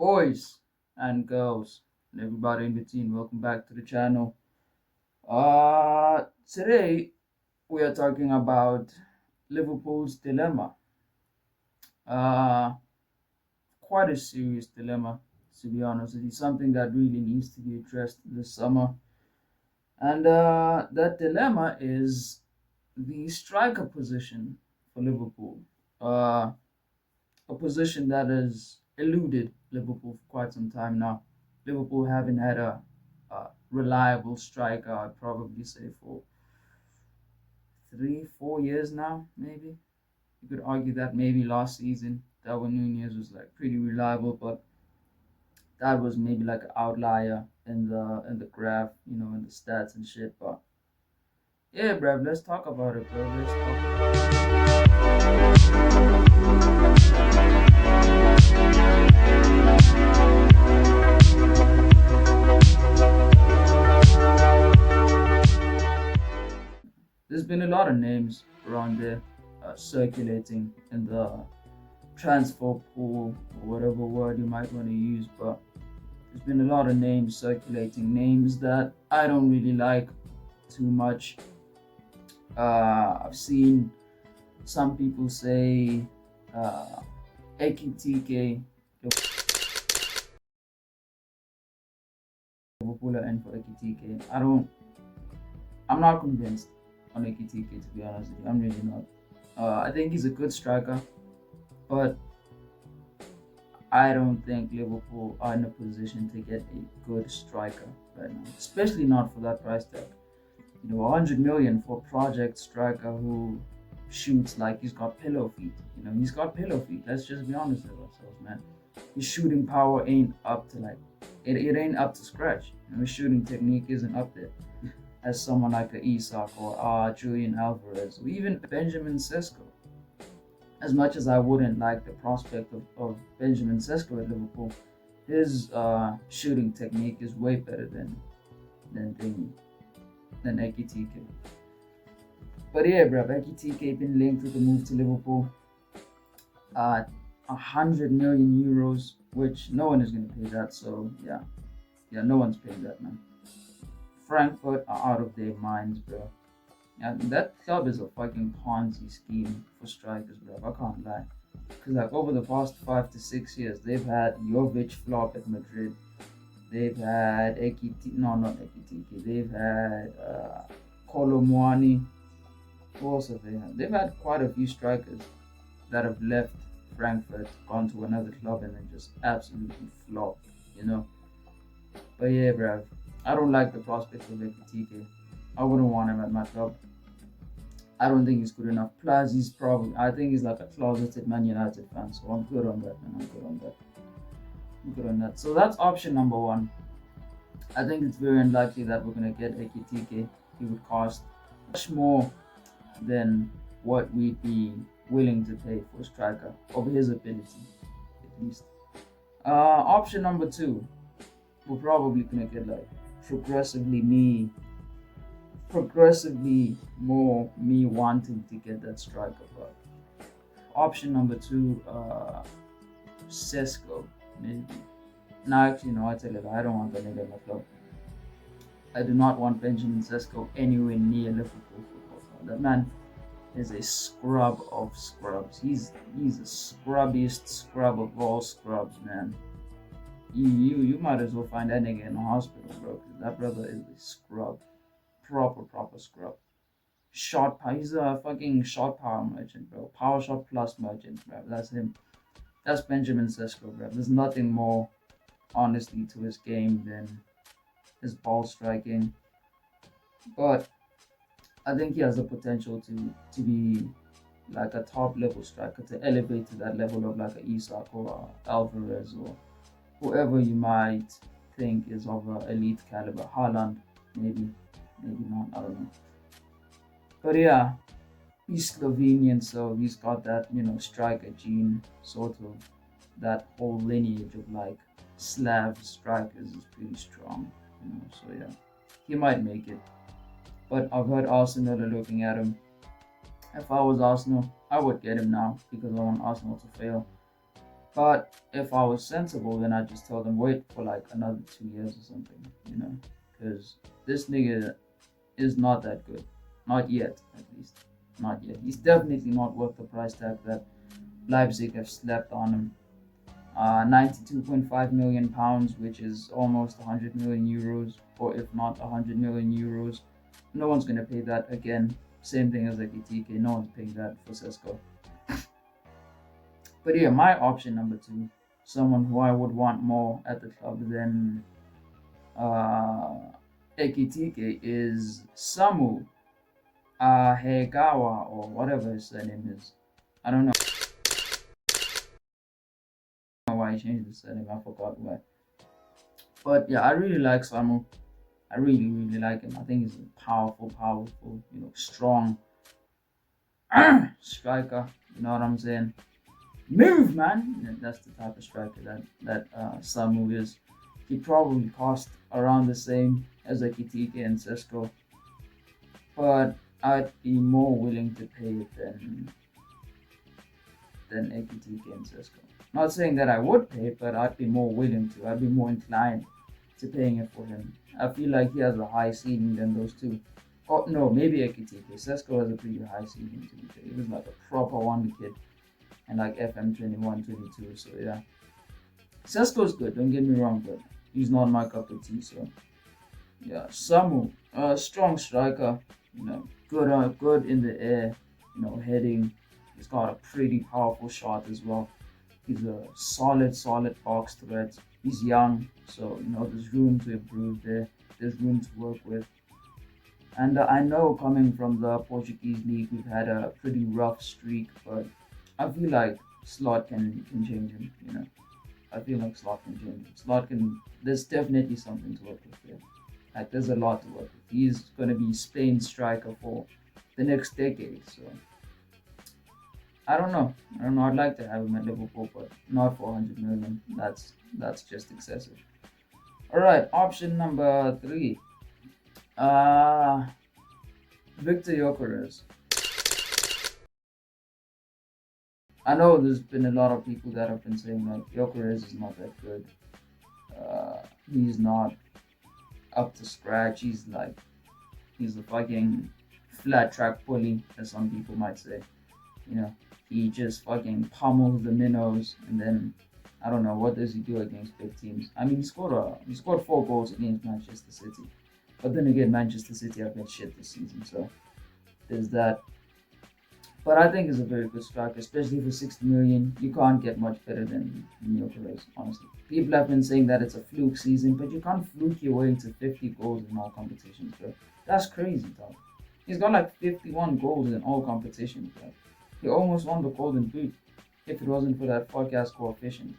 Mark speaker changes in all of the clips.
Speaker 1: Boys and girls and everybody in between, welcome back to the channel. Today we are talking about Liverpool's dilemma. Uh, Quite a serious dilemma, to be honest. It is something that really needs to be addressed this summer, and that dilemma is the striker position for Liverpool. Uh, a position that has eluded Liverpool for quite some time now. Liverpool haven't had a reliable striker, I'd probably say, for 3, 4 years now, maybe. You could argue that maybe last season, Darwin Nunez was like pretty reliable, but that was maybe like an outlier in the graph, in the stats and shit. But yeah, bruv, let's talk about it, bro. Let's There's been a lot of names around there circulating in the transfer pool or whatever word you might want to use, but there's been a lot of names circulating, names that I don't really like too much. I've seen some people say uh, AKTK, Liverpool are in for AKTK. I'm not convinced on AKTK, to be honest with you. I'm really not. I think he's a good striker, but I don't think Liverpool are in a position to get a good striker right now, especially not for that price tag. 100 million for a project striker who shoots like he's got pillow feet. He's got pillow feet. Let's just be honest with ourselves, man. His shooting power ain't up to it ain't up to scratch. His shooting technique isn't up there as someone like a Isak or Julian Alvarez or even Benjamin Sesko. As much as I wouldn't like the prospect of Benjamin Sesko at Liverpool, his shooting technique is way better than Ekitike. But yeah, bro, Ekitike been linked with the move to Liverpool. 100 million euros, which no one is gonna pay that. So yeah, no one's paying that, man. Frankfurt are out of their minds, bro. Yeah, that club is a fucking Ponzi scheme for strikers, bro. I can't lie. Because like over the past 5 to 6 years, they've had Jovic flop at Madrid. They've had no, not Ekitike. They've had Kolomwani. Who else have they had? They've had quite a few strikers that have left Frankfurt, gone to another club, and then just absolutely flopped. But yeah, bruv, I don't like the prospect of Ekitike. I wouldn't want him at my club. I don't think he's good enough. Plus, I think he's like a closeted Man United fan, so I'm good on that, man. I'm good on that. So that's option number one. I think it's very unlikely that we're going to get Ekitike. He would cost much more than what we'd be willing to pay for a striker of his ability, at least. Option number two, we're probably going to get like progressively more me wanting to get that striker. But option number two, Sesko, maybe. No, actually, no, I tell you, I don't want that nigga in my club. I do not want Benjamin Sesko anywhere near Liverpool Football Club. That man is a scrub of scrubs. He's the scrubbiest scrub of all scrubs, man. You might as well find that nigga in the hospital, bro. Cause that brother is a scrub, proper scrub. Shot power. He's a fucking shot power merchant, bro. Power shot plus merchant, bro. That's him. That's Benjamin Sesko, bro. There's nothing more, honestly, to his game than his ball striking. But I think he has the potential to be like a top level striker, to elevate to that level of like a Isak or a Alvarez or whoever you might think is of an elite caliber. Haaland, maybe not. I don't know. But yeah, he's Slovenian, so he's got that striker gene, sort of. That whole lineage of like Slav strikers is pretty strong. So yeah, he might make it. But I've heard Arsenal are looking at him. If I was Arsenal, I would get him now because I want Arsenal to fail. But if I was sensible, then I'd just tell them wait for like another 2 years or something, because this nigga is not that good. Not yet, at least. Not yet. He's definitely not worth the price tag that Leipzig have slapped on him. 92.5 million pounds, which is almost 100 million euros, or if not 100 million euros. No one's going to pay that again. Same thing as like ETK. No one's paying that for Sesko. But yeah, my option number two, someone who I would want more at the club than Ekitike, is Samu Hegawa, or whatever his surname is. I don't know why he changed his surname. I forgot why. But yeah, I really like Samu. I really, really like him. I think he's a powerful, strong striker. You know what I'm saying? Move, man. That's the type of striker that Samu is. He probably cost around the same as like Kitike and Sesko, but I'd be more willing to pay it than Ekitike and Sesko. Not saying that I would pay it, but I'd be more willing to. I'd be more inclined to paying it for him. I feel like he has a high ceiling than those two. Oh no, maybe Ekitike. Sesko has a pretty high ceiling to be fair. He was like a proper wonder kid and like FM 21, 22. So yeah, Sesko's good. Don't get me wrong, but he's not my cup of tea. So yeah, Samu, strong striker. Good in the air. Heading. He's got a pretty powerful shot as well. He's a solid box threat. He's young, so there's room to improve there. There's room to work with. And I know coming from the Portuguese league, we've had a pretty rough streak, but I feel like Slot can change him. I feel like Slot can change him. Slot can. There's definitely something to work with there. Like there's a lot to work with. He's gonna be Spain's striker for the next decade. So I don't know. I'd like to have him at Liverpool, but not for 100 million. That's just excessive. All right, option number three. Victor Gyökeres. I know there's been a lot of people that have been saying like Gyökeres is not that good. He's not up to scratch. He's a fucking flat track bully, as some people might say. He just fucking pummels the minnows, and then I don't know what does he do against big teams. I mean, he scored 4 goals against Manchester City, but then again, Manchester City have been shit this season, so there's that. But I think he's a very good striker, especially for 60 million. You can't get much better than Gyökeres, honestly. People have been saying that it's a fluke season, but you can't fluke your way to 50 goals in all competitions, bro. That's crazy, dog. He's got like 51 goals in all competitions, bro. He almost won the Golden Boot if it wasn't for that podcast coefficient.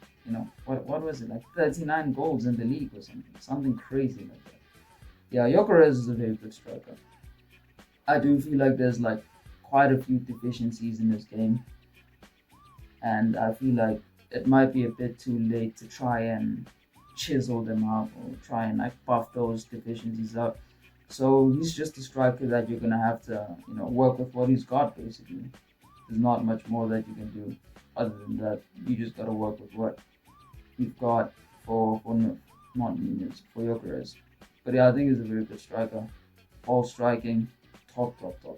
Speaker 1: What was it, like 39 goals in the league or something crazy like that. Yeah, Gyökeres is a very good striker. I do feel like there's like quite a few deficiencies in this game, and I feel like it might be a bit too late to try and chisel them out or try and like buff those deficiencies up. So he's just a striker that you're gonna have to work with what he's got basically. There's not much more that you can do other than that. You just gotta work with what you've got for not Nunez, for Gyökeres. But yeah, I think he's a very good striker. Ball striking, top.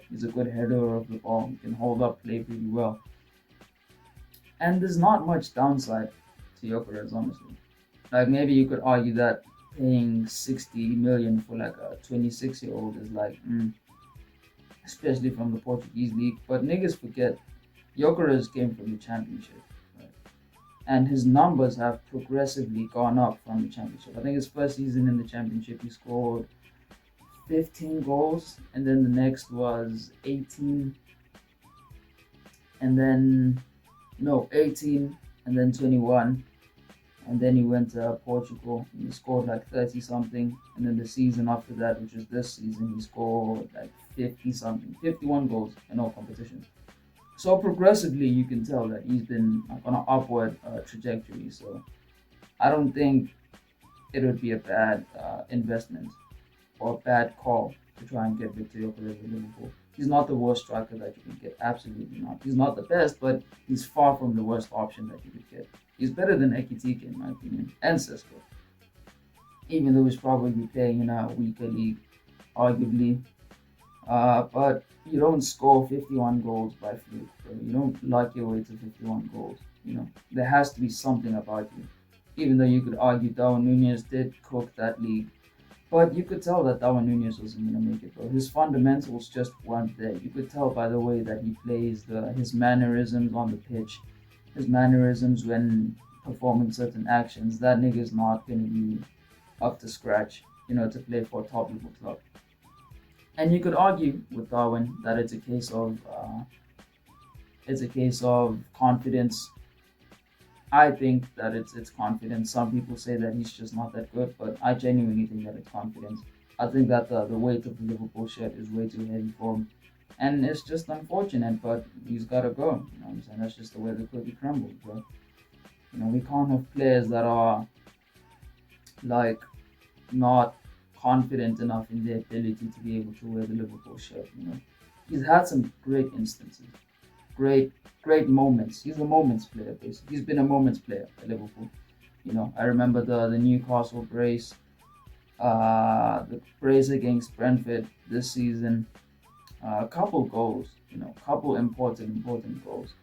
Speaker 1: He's a good header of the ball. He can hold up play pretty well. And there's not much downside to Gyökeres, honestly. Like maybe you could argue that paying 60 million for like a 26-year-old is like, especially from the Portuguese league. But niggas forget, Gyökeres came from the championship, right? And his numbers have progressively gone up from the championship. I think his first season in the championship, he scored 15 goals, and then the next was 18, and then 18, and then 21, and then he went to Portugal and he scored like 30 something, and then the season after that, which was this season, he scored like 50 something, 51 goals in all competitions. So progressively you can tell that he's been on an upward trajectory. So I don't think it would be a bad investment or a bad call to try and get Victor Gyökeres at Liverpool. He's not the worst striker that you can get, absolutely not. He's not the best, but he's far from the worst option that you could get He's better than Ekitike in my opinion, and Cisco, even though he's probably playing in a weaker league, arguably. But you don't score 51 goals by fluke, bro. You don't luck your way to 51 goals. There has to be something about you. Even though you could argue Darwin Nunez did cook that league, but you could tell that Darwin Nunez wasn't going to make it, bro. His fundamentals just weren't there. You could tell by the way that he plays, his mannerisms on the pitch, his mannerisms when performing certain actions. That nigga's not going to be up to scratch, to play for a top level club. And you could argue with Darwin that it's a case of confidence. I think that it's confidence. Some people say that he's just not that good, but I genuinely think that it's confidence. I think that the weight of the Liverpool shirt is way too heavy for him, and it's just unfortunate. But he's got to go. You know what I'm saying? That's just the way the cookie crumbles, bro. We can't have players that are like not confident enough in their ability to be able to wear the Liverpool shirt. He's had some great instances, great, great moments. He's a moments player, basically. He's been a moments player at Liverpool. I remember the Newcastle brace, the brace against Brentford this season, a couple goals, couple important goals.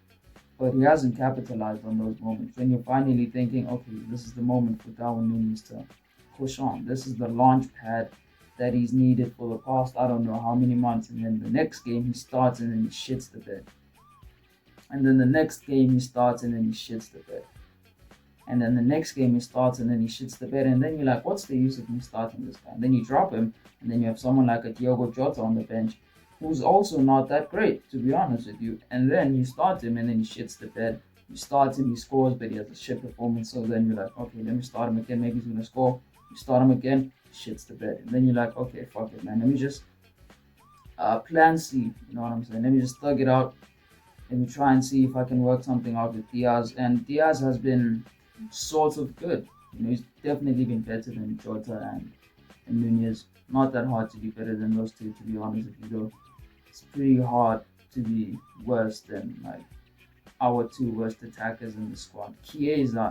Speaker 1: But he hasn't capitalized on those moments. When you're finally thinking, okay, this is the moment for Darwin Nunes to push on. This is the launch pad that he's needed for the past, I don't know how many months. And then the next game he starts and then he shits the bed. And then the next game he starts and then he shits the bed. And then the next game he starts and then he shits the bed. And then you're like, what's the use of me starting this guy? And then you drop him. And then you have someone like a Diogo Jota on the bench, who's also not that great, to be honest with you. And then you start him and then he shits the bed. You start him, he scores, but he has a shit performance. So then you're like, okay, let me start him again. Maybe he's going to score. You start him again, he shits the bed. And then you're like, okay, fuck it, man. Let me just plan C. You know what I'm saying? Let me just thug it out. Let me try and see if I can work something out with Diaz. And Diaz has been sort of good. He's definitely been better than Jota and Nunez. Not that hard to be better than those two, to be honest with you, though. It's pretty hard to be worse than like our two worst attackers in the squad. Chiesa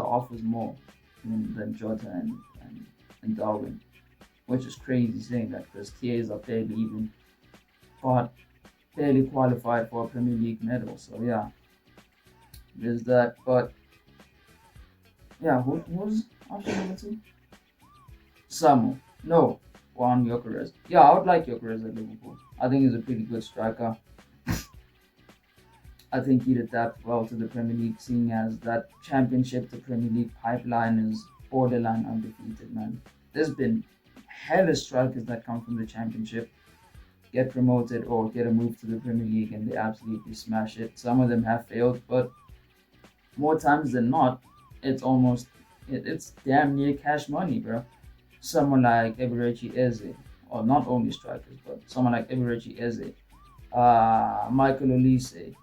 Speaker 1: offers more than Jota and Darwin, which is crazy saying that because Chiesa barely qualified for a Premier League medal. So yeah, there's that. But yeah, who's option number two? Samu. No, Juan Gyökeres. Yeah, I would like Gyökeres at Liverpool. I think he's a pretty good striker. I think he'd adapt well to the Premier League, seeing as that Championship to Premier League pipeline is borderline undefeated, man. There's been hella strikers that come from the Championship, get promoted or get a move to the Premier League, and they absolutely smash it. Some of them have failed, but more times than not, it's damn near cash money, bro. Someone like Eberechi Eze, or not only strikers, but someone like Eberechi Eze, Michael Olise,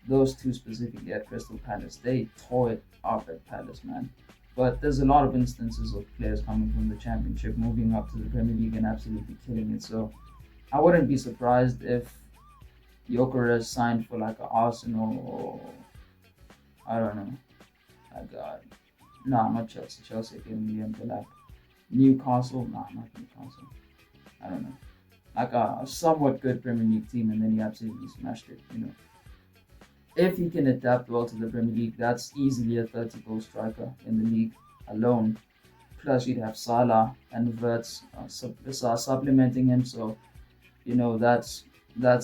Speaker 1: those two specifically at Crystal Palace, they tore it up at Palace, man. But there's a lot of instances of players coming from the Championship, moving up to the Premier League and absolutely killing it. So I wouldn't be surprised if Gyökeres signed for like a Arsenal or I don't know, not Chelsea. Chelsea gave million to like Newcastle. Not Newcastle. I don't know, like a somewhat good Premier League team, and then he absolutely smashed it. If he can adapt well to the Premier League, that's easily a 30-goal striker in the league alone. Plus, you'd have Salah and Verts supplementing him. So, that's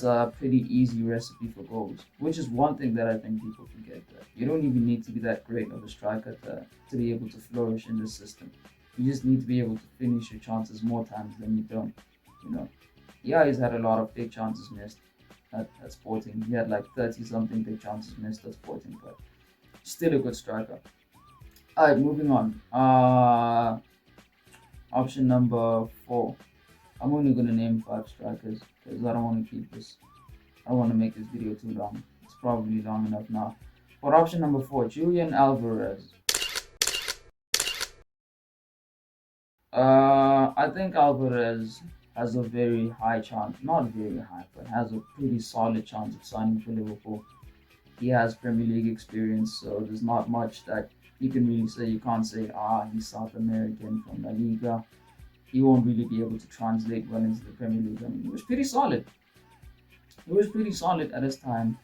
Speaker 1: a pretty easy recipe for goals, which is one thing that I think people forget. That you don't even need to be that great of a striker to be able to flourish in this system. You just need to be able to finish your chances more times than you don't. Yeah, he's had a lot of big chances missed at Sporting. He had like 30-something big chances missed at Sporting, but still a good striker. Alright, moving on. Option number 4. I'm only gonna name 5 strikers because I don't want to keep this. I don't want to make this video too long. It's probably long enough now. For option number 4, Julian Alvarez. I think Alvarez has a very high chance, not very high, but has a pretty solid chance of signing for Liverpool. He has Premier League experience, so there's not much that you can really say. You can't say, he's South American from La Liga. He won't really be able to translate well into the Premier League. I mean, he was pretty solid. He was pretty solid at his time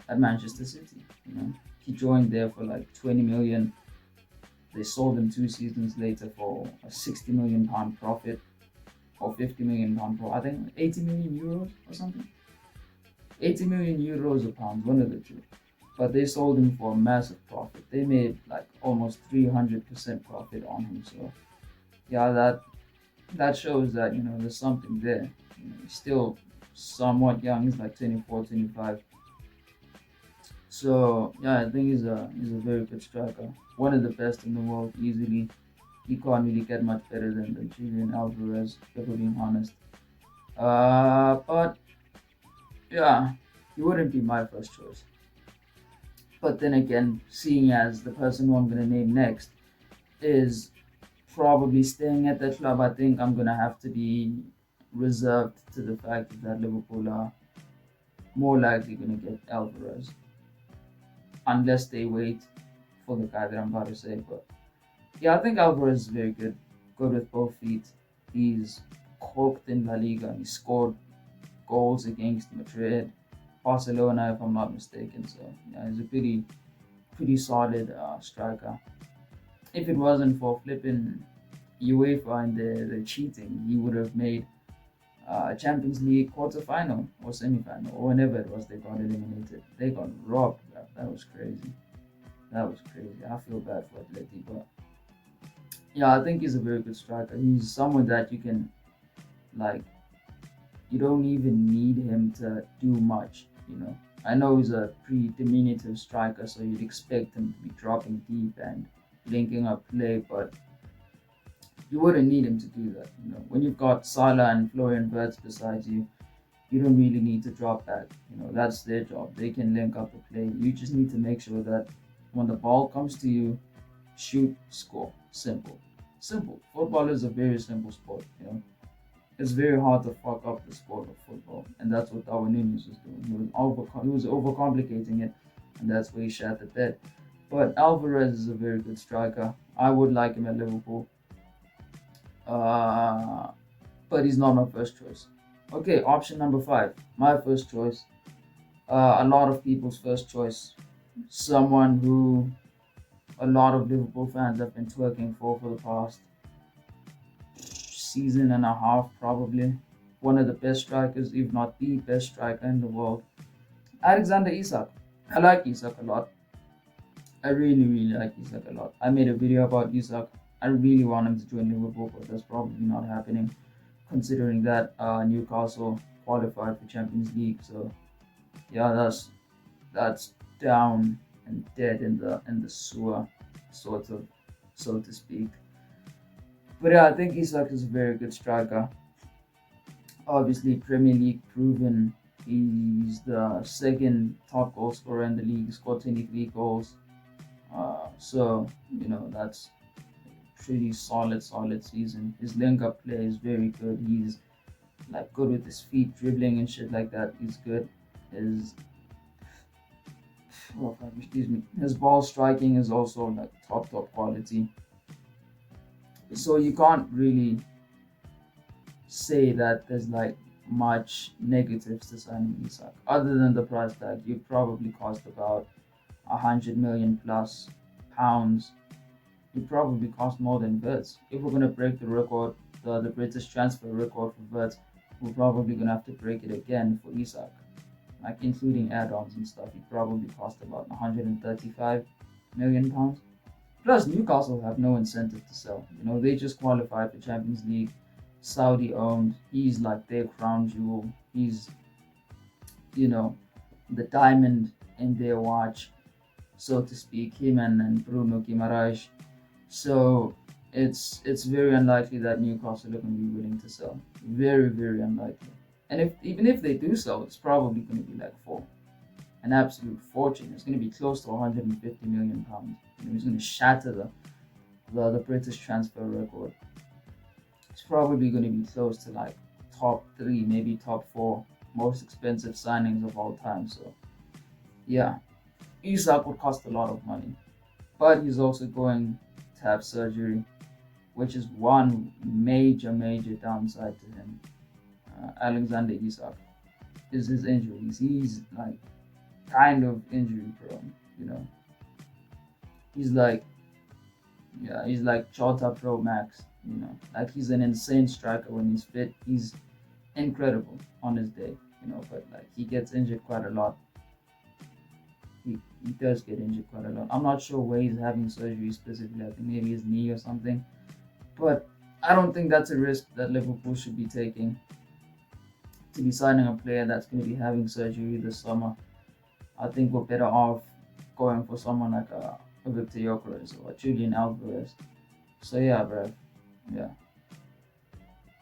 Speaker 1: at Manchester City. He joined there for like 20 million. They sold him 2 seasons later for a 60 million pound profit or 50 million pound profit. I think 80 million euros or something. 80 million euros or pounds, one of the two. But they sold him for a massive profit. They made like almost 300% profit on him. So yeah, that shows that there's something there. He's still somewhat young. He's like 24, 25. So yeah, I think he's a very good striker. One of the best in the world, easily. He can't really get much better than Julian Alvarez, if we're being honest. But yeah, he wouldn't be my first choice. But then again, seeing as the person who I'm gonna name next is probably staying at the club, I think I'm gonna have to be reserved to the fact that Liverpool are more likely gonna get Alvarez, unless they wait for the guy that I'm about to say. But yeah, I think Alvarez is very good. Good with both feet. He's cooked in La Liga. He scored goals against Madrid, Barcelona, if I'm not mistaken. So yeah, he's a pretty solid striker. If it wasn't for flipping UEFA and the cheating, he would have made Champions League quarterfinal or semi-final or whenever it was they got eliminated. They got robbed. Bro. That was crazy. That was crazy. I feel bad for Atleti, but yeah, I think he's a very good striker. He's someone that you can like. You don't even need him to do much. I know he's a pretty diminutive striker, so you'd expect him to be dropping deep and linking up play, but you wouldn't need him to do that. When you've got Salah and Florian Wirtz beside you, you don't really need to drop back. That's their job. They can link up the play. You just need to make sure that when the ball comes to you, shoot, score. Simple. Simple. Football is a very simple sport. It's very hard to fuck up the sport of football, and that's what Darwin Nunes was doing. He was overcomplicating it, and that's where he shat the bed. But Alvarez is a very good striker. I would like him at Liverpool, uh, but he's not my first choice. Okay, option number 5. My first choice. A lot of people's first choice. Someone who a lot of Liverpool fans have been twerking for the past season and a half, probably. One of the best strikers, if not the best striker in the world. Alexander Isak. I like Isak a lot. I really, really like Isak a lot. I made a video about Isak. I really want him to join Liverpool, but that's probably not happening, considering that Newcastle qualified for Champions League. So yeah, that's down and dead in the sewer, sort of, so to speak. But yeah, I think Isak is a very good striker. Obviously, Premier League proven. He's the second top goal scorer in the league. He scored 23 goals. So that's pretty solid season. His link-up play is very good. He's like good with his feet, dribbling and shit like that. He's good. His excuse me. His ball striking is also like top quality. So you can't really say that there's like much negatives to signing Isak, other than the price tag. You'd probably cost about 100 million plus pounds. It probably cost more than Wirtz. If we're gonna break the record, the British transfer record for Wirtz, we're probably gonna have to break it again for Isak. Like including add-ons and stuff, it probably cost about 135 million pounds. Plus, Newcastle have no incentive to sell. They just qualified for Champions League, Saudi owned. He's like their crown jewel. He's, the diamond in their watch, so to speak. Him and Bruno Guimaraes. So it's very unlikely that Newcastle are going to be willing to sell. Very, very unlikely. And even if they do sell, it's probably going to be like for an absolute fortune. It's going to be close to 150 million pounds. It's going to shatter the British transfer record. It's probably going to be close to like top 3, maybe top 4 most expensive signings of all time. So yeah, Isak would cost a lot of money, but he's also going to have surgery, which is one major downside to him. Alexander Isak is his injuries. He's like kind of injury prone, you know. He's like, yeah, he's like Chota Pro Max, you know. Like he's an insane striker when he's fit. He's incredible on his day, you know, but like he gets injured quite a lot. He does get injured quite a lot. I'm not sure where he's having surgery specifically. I think maybe his knee or something. But I don't think that's a risk that Liverpool should be taking to be signing a player that's going to be having surgery this summer. I think we're better off going for someone like a Victor Gyökeres or a Julian Alvarez. So yeah, bro. Yeah.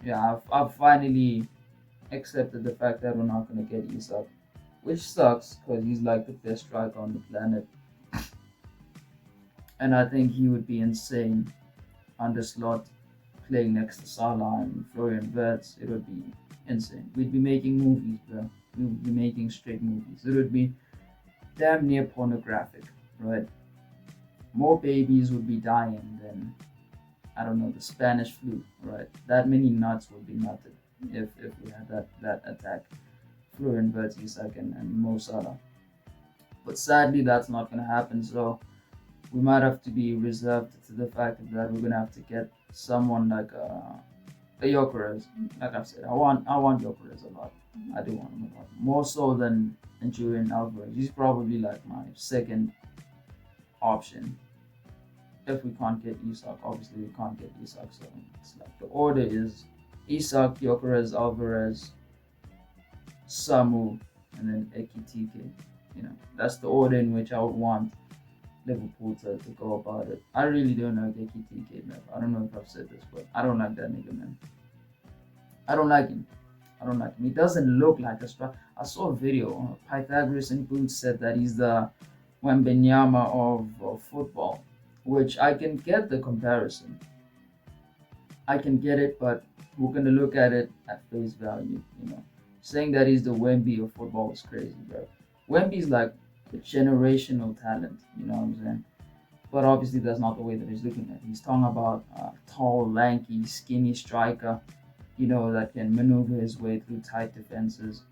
Speaker 1: Yeah, I've finally accepted the fact that we're not going to get Isak, which sucks because he's like the best striker on the planet. And I think he would be insane on the slot playing next to Salah and Florian Wirtz. It would be insane. We'd be making movies, bro. We would be making straight movies. It would be damn near pornographic, right? More babies would be dying than, I don't know, the Spanish flu, right? That many nuts would be nutted if we had that attack. Florian Wirtz, Isak, and Mo Salah. But sadly, that's not going to happen. So we might have to be reserved to the fact that we're going to have to get someone like a Gyökeres. Like I've said, I want Gyökeres a lot. I do want him a lot. More so than Julian Alvarez. He's probably like my second option. If we can't get Isak, obviously we can't get Isak. So it's like the order is Isak, Gyökeres, Alvarez, Samu, and then Ekitike. You know, that's the order in which I would want Liverpool to go about it. I really don't like Ekitike, man. I don't know if I've said this, but I don't like that nigga, man. I don't like him. He doesn't look like a striker. I saw a video. Pythagoras and Boots said that he's the Wembenyama of football, which I can get the comparison. I can get it, but we're gonna look at it at face value. You know, saying that he's the Wemby of football is crazy, bro. Wemby's like a generational talent. You know what I'm saying? But obviously, that's not the way that he's looking at it. He's talking about a tall, lanky, skinny striker, you know, that can maneuver his way through tight defenses,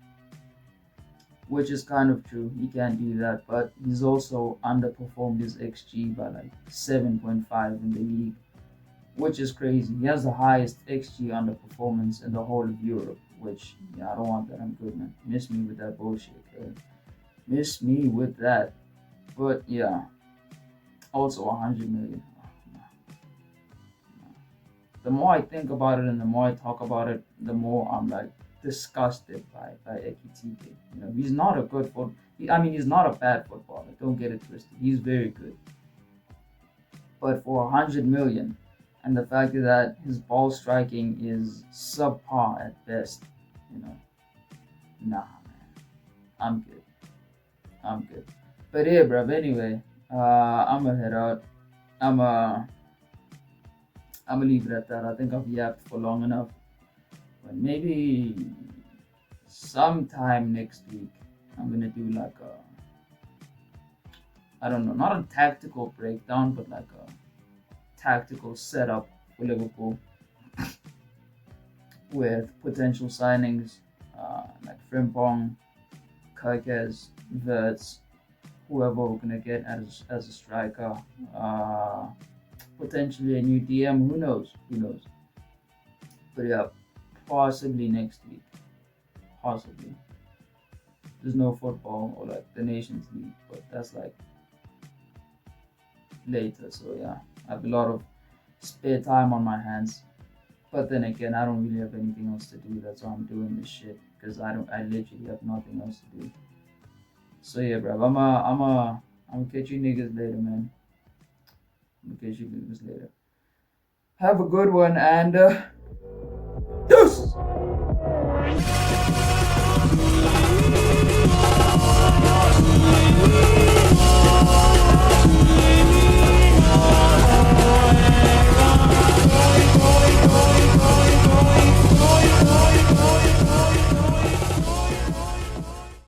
Speaker 1: which is kind of true. He can do that, but he's also underperformed his XG by like 7.5 in the league, which is crazy. He has the highest XG underperformance in the whole of Europe, which, yeah, I don't want that. I'm good, man. Miss me with that bullshit, okay? Miss me with that. But yeah, also 100 million. The more I think about it and the more I talk about it, the more I'm like disgusted by Ekitike. You know, he's not a good he's not a bad footballer. Don't get it twisted. He's very good. But for 100 million, and the fact that his ball striking is subpar at best, you know, nah, man, I'm good. But yeah, bruv. Anyway, I'ma head out. I'ma leave it at that. I think I've yapped for long enough. But maybe sometime next week, I'm gonna do like I don't know, not a tactical breakdown, but like a tactical setup for Liverpool with potential signings like Frimpong, Kirkes, Wirtz, whoever we're gonna get as a striker. Potentially a new DM. Who knows? But yeah, possibly next week. Possibly. There's no football or like the Nations League, but that's like later. So yeah, I have a lot of spare time on my hands. But then again, I don't really have anything else to do. That's why I'm doing this shit, because I literally have nothing else to do. So yeah, bro, I'm catch you niggas later, man. I'm catch you niggas later. Have a good one, and deuce!